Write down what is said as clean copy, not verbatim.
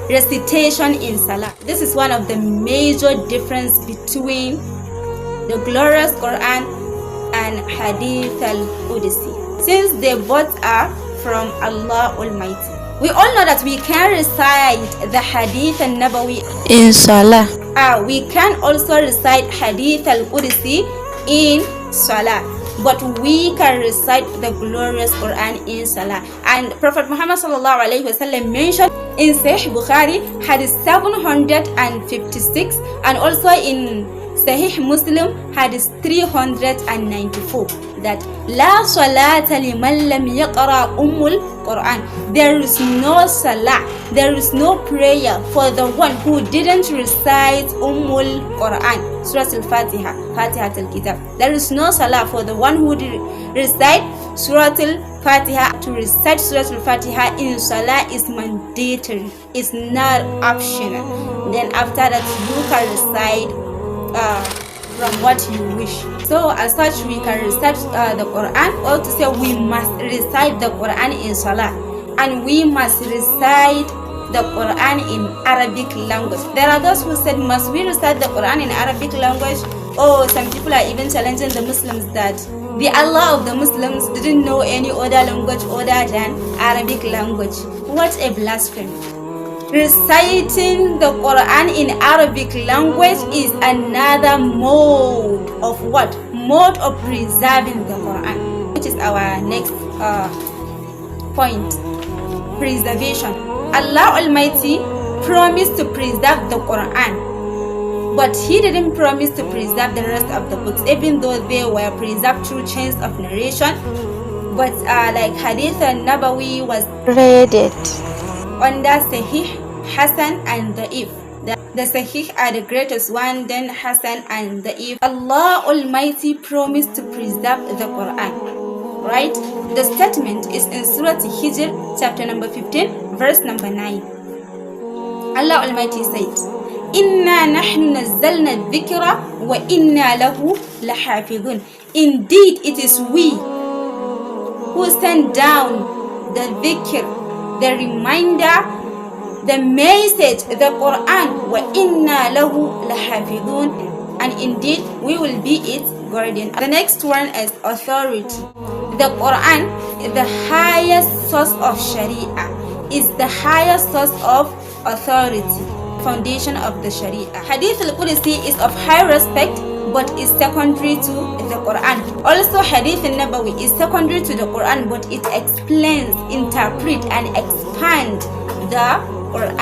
recitation in salah. This is one of the major difference between the glorious Quran and Hadith-al-Qudsi, since they both are from Allah Almighty. We all know that we can recite the Hadith al-Nabawi in salah. We can also recite Hadith al-Qudsi in salah, but we can recite the glorious Quran in salah. And Prophet Muhammad sallallahu alaihi wasallam mentioned in Sahih Bukhari Hadith 756, and also in Sahih Muslim Hadith 394, that La salata liman lam yaqra ummul Quran. There is no salah, there is no prayer for the one who didn't recite ummul Quran, Surah al-Fatiha, Fatihat al-Kitab. There is no salah for the one who did recite Surah al-Fatiha. To recite Surah al-Fatiha in salah is mandatory, it's not optional. Then after that you can recite from what you wish. So as such, we can recite the Quran, or to say we must recite the Quran in salah, and we must recite the Quran in Arabic language. There are those who said, must we recite the Quran in Arabic language? Oh, some people are even challenging the Muslims that the Allah of the Muslims didn't know any other language other than Arabic language. What a blasphemy. Reciting the Quran in Arabic language is another mode of what? Mode of preserving the Quran, which is our next point. Preservation. Allah Almighty promised to preserve the Quran, but He didn't promise to preserve the rest of the books, even though they were preserved through chains of narration. But like Hadith al-Nabawi was Read under Sahih, Hasan and Da'if. The Sahih are the greatest one, then Hasan and Da'if. Allah Almighty promised to preserve the Quran, right? The statement is in Surah Hijr, chapter number 15, verse number 9. Allah Almighty says, Inna nahnu nazzalna dhikra wa inna lahu lahafidhun. Indeed, it is we who send down the dhikr, the reminder, the message, the Quran, wa inna lahu lahafidhun, and indeed we will be its guardian. The next one is authority. The Quran is the highest source of Sharia, is the highest source of authority, foundation of the Sharia. Hadith-al-Qudsi is of high respect, but is secondary to the Quran. Also, Hadith al-Nabawi is secondary to the Quran, but it explains, interprets, and expands the Quran.